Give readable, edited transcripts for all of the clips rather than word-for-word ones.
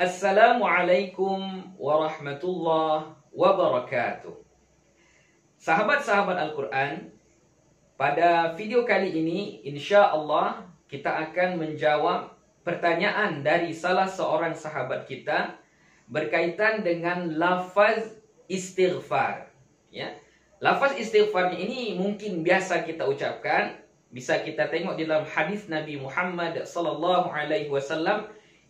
Assalamualaikum warahmatullahi wabarakatuh. Sahabat-sahabat Al-Quran, pada video kali ini insya Allah kita akan menjawab pertanyaan dari salah seorang sahabat kita berkaitan dengan lafaz istighfar. Ya, lafaz istighfarnya ini mungkin biasa kita ucapkan, bisa kita tengok di dalam hadis Nabi Muhammad SAW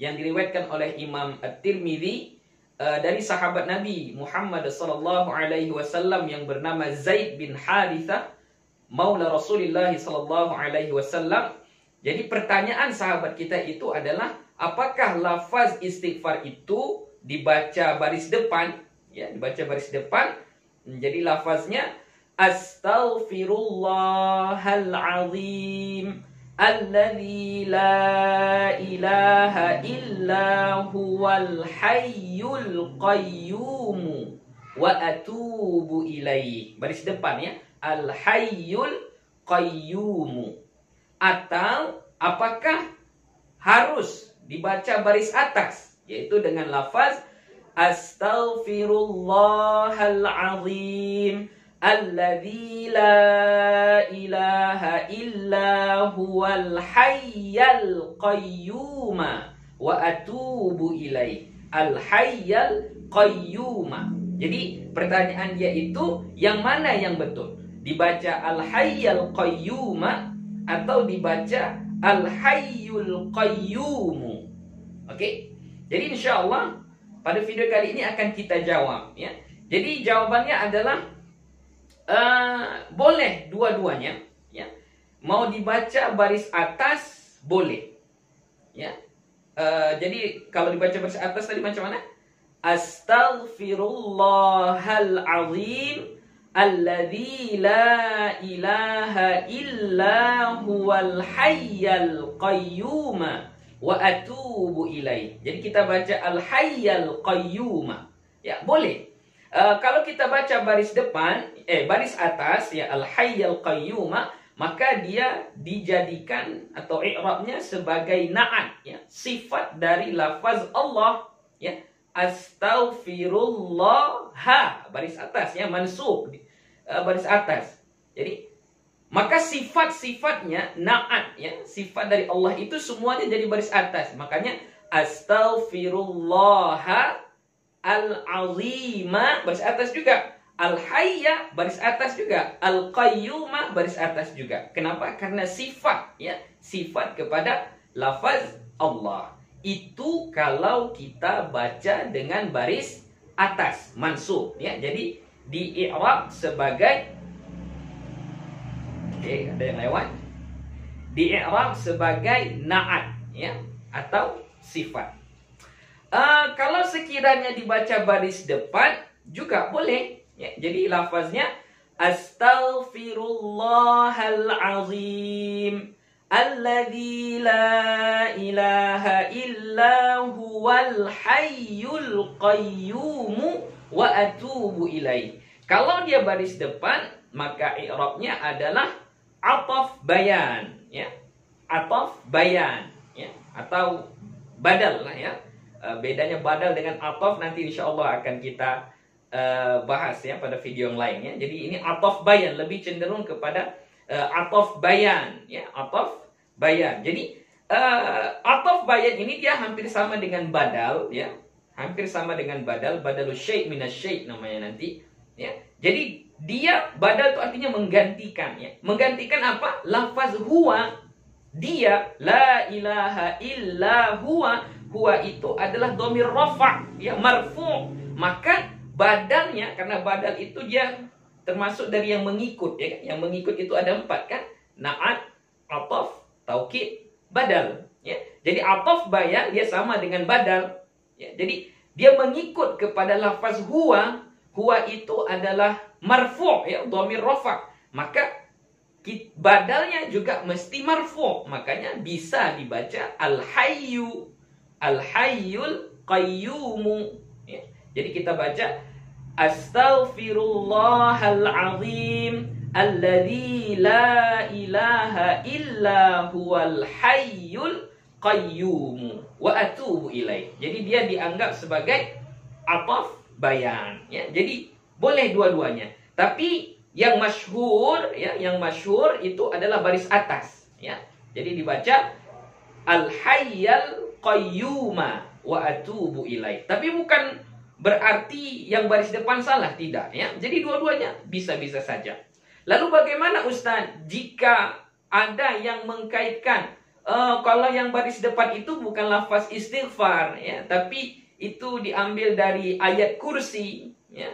yang diriwayatkan oleh Imam At-Tirmidzi dari sahabat Nabi Muhammad SAW yang bernama Zaid bin Harithah maula Rasulullah SAW. Jadi pertanyaan sahabat kita itu adalah, apakah lafaz istighfar itu dibaca baris depan? Ya, dibaca baris depan. Jadi lafaznya Astaghfirullahal azim alladzi la ilaha illa huwal hayyul qayyum wa atubu ilaih. Baris depan ya, al hayyul qayyum. Atau apakah harus dibaca baris atas, yaitu dengan lafaz Astaghfirullahal azim alladzi la ilaha illa huwal hayyul qayyum wa atubu ilaih. Al hayyul qayyum. Jadi pertanyaan dia itu, yang mana yang betul? Dibaca al hayyul qayyum atau dibaca al hayyul qayyum? Oke. Jadi insyaallah pada video kali ini akan kita jawab ya. Jadi jawabannya adalah boleh dua-duanya ya. Mau dibaca baris atas boleh ya. Jadi kalau dibaca baris atas tadi macam mana? Astaghfirullahal azim alladzi la ilaha illa huwal hayyul qayyum wa atubu ilaih. Jadi kita baca al hayyul qayyum ya, boleh. Kalau kita baca baris depan, baris atas ya, al hayyul qayyum, maka dia dijadikan atau i'rabnya sebagai na'at ya, sifat dari lafaz Allah ya. Astaghfirullah, baris atas ya, mansub baris atas. Jadi maka sifat-sifatnya na'at ya, sifat dari Allah itu semuanya jadi baris atas. Makanya astaghfirullah al-azima baris atas juga, al-hayya baris atas juga, al-qayyuma baris atas juga. Kenapa? Karena sifat ya, sifat kepada lafaz Allah. Itu kalau kita baca dengan baris atas, mansub ya. Jadi di i'rab sebagai ada yang lewat. Di i'rab sebagai na'at ya, atau sifat. Kalau sekiranya dibaca baris depan juga boleh ya. Jadi lafaznya Astaghfirullahal azim alladzi la ilaha illa huwal hayyul qayyum wa atubu ilaih. Kalau dia baris depan, maka i'rabnya adalah ataf bayan ya. Ataf bayan ya, atau badal lah ya. Bedanya badal dengan ataf nanti insyaallah akan kita bahas ya pada video yang lain ya. Jadi ini ataf bayan, lebih cenderung kepada ataf bayan ya, ataf bayan. Jadi ataf bayan ini dia hampir sama dengan badal ya. Hampir sama dengan badal, badalus syai' minas syai' namanya nanti ya. Jadi dia badal itu artinya menggantikan ya. Menggantikan apa? Lafaz huwa. Dia la ilaha illa huwa. Huwa itu adalah dhamir rafa' ya, marfu'. Maka badalnya, karena badal itu dia termasuk dari yang mengikut ya. Yang mengikut itu ada 4 kan? Na'at, ataf, taukid, badal ya. Jadi ataf bayan dia sama dengan badal ya. Jadi dia mengikut kepada lafaz huwa. Huwa itu adalah marfu' ya, dhamir rafa'. Maka badalnya juga mesti marfu'. Makanya bisa dibaca al-hayyu, al-hayyul qayyum ya. Jadi kita baca Astaghfirullahal azim alladzi la ilaha illa huwal hayyul qayyumu wa atubu ilaih. Jadi dia dianggap sebagai ataf bayan, ya. Jadi boleh dua-duanya. Tapi yang masyhur, ya, yang masyhur itu adalah baris atas, ya. Jadi dibaca al-hayyal qayyuma wa atubu ilaih. Tapi bukan berarti yang baris depan salah, tidak, ya. Jadi dua-duanya bisa-bisa saja. Lalu bagaimana Ustaz jika ada yang mengkaitkan kalau yang baris depan itu bukan lafaz istighfar, ya, tapi itu diambil dari ayat kursi, ya.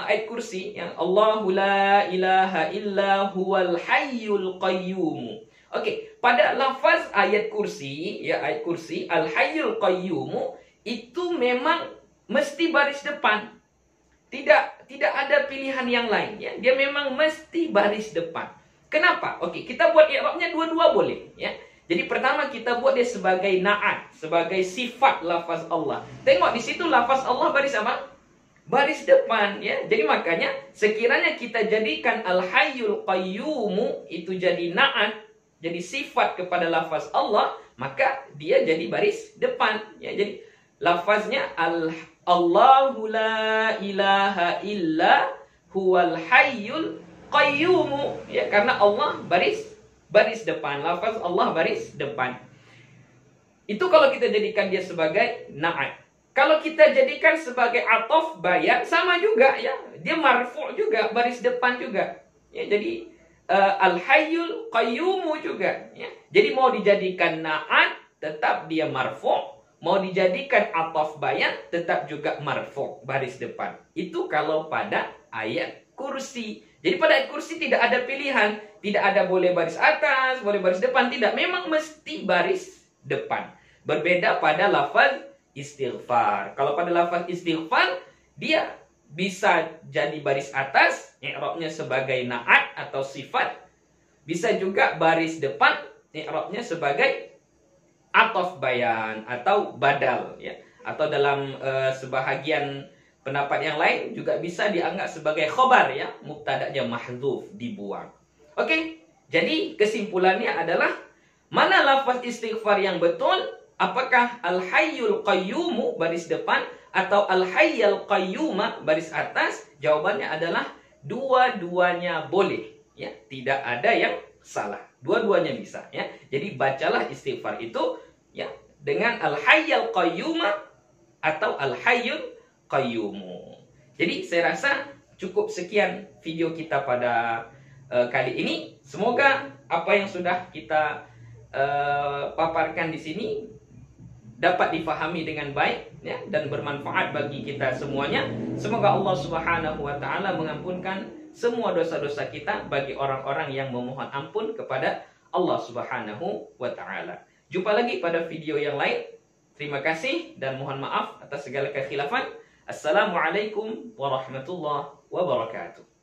Ayat kursi yang Allahu la ilaha illa huwal hayyul qayyum. Oke, pada lafaz ayat kursi, ya, ayat kursi al hayyul qayyum itu memang mesti baris depan. Tidak ada pilihan yang lain, ya. Dia memang mesti baris depan. Kenapa? Oke, kita buat i'rabnya dua-dua boleh, ya. Jadi pertama kita buat dia sebagai na'at, sebagai sifat lafaz Allah. Tengok di situ lafaz Allah baris apa? Baris depan, ya. Jadi makanya sekiranya kita jadikan al-hayyul qayyumu itu jadi na'at, jadi sifat kepada lafaz Allah, maka dia jadi baris depan, ya. Jadi lafaznya Allahu la ilaha illa huwal hayyul qayyumu, ya, karena Allah baris depan, lafaz Allah baris depan. Itu kalau kita jadikan dia sebagai na'at. Kalau kita jadikan sebagai ataf bayan, sama juga, ya. Dia marfu' juga, baris depan juga. Ya, jadi al-hayyul qayyumu juga, ya. Jadi mau dijadikan na'at, tetap dia marfu'. Mau dijadikan ataf bayan, tetap juga marfu', baris depan. Itu kalau pada ayat kursi. Jadi pada ayat kursi tidak ada pilihan. Tidak ada boleh baris atas, boleh baris depan. Tidak, memang mesti baris depan. Berbeda pada lafaz istighfar. Kalau pada lafaz istighfar, dia bisa jadi baris atas, i'rabnya sebagai na'at atau sifat. Bisa juga baris depan, i'rabnya sebagai ataf bayan atau badal, ya. Atau dalam sebahagian pendapat yang lain juga bisa dianggap sebagai khobar, ya. Mubtada'nya mahdzuf, dibuang. Oke, jadi kesimpulannya adalah mana lafaz istighfar yang betul? Apakah al-hayyul qayyumu baris depan atau al-hayyal qayyuma baris atas? Jawabannya adalah dua-duanya boleh, ya. Tidak ada yang salah. Dua-duanya bisa, ya. Jadi bacalah istighfar itu, ya, dengan al-hayyal qayyuma atau al-hayyul qayyumu. Jadi saya rasa cukup sekian video kita pada kali ini. Semoga apa yang sudah kita paparkan di sini dapat difahami dengan baik, ya, dan bermanfaat bagi kita semuanya. Semoga Allah Subhanahu wa taala mengampunkan semua dosa-dosa kita bagi orang-orang yang memohon ampun kepada Allah Subhanahu wa taala. Jumpa lagi pada video yang lain. Terima kasih dan mohon maaf atas segala kekhilafan. Assalamualaikum warahmatullahi wabarakatuh.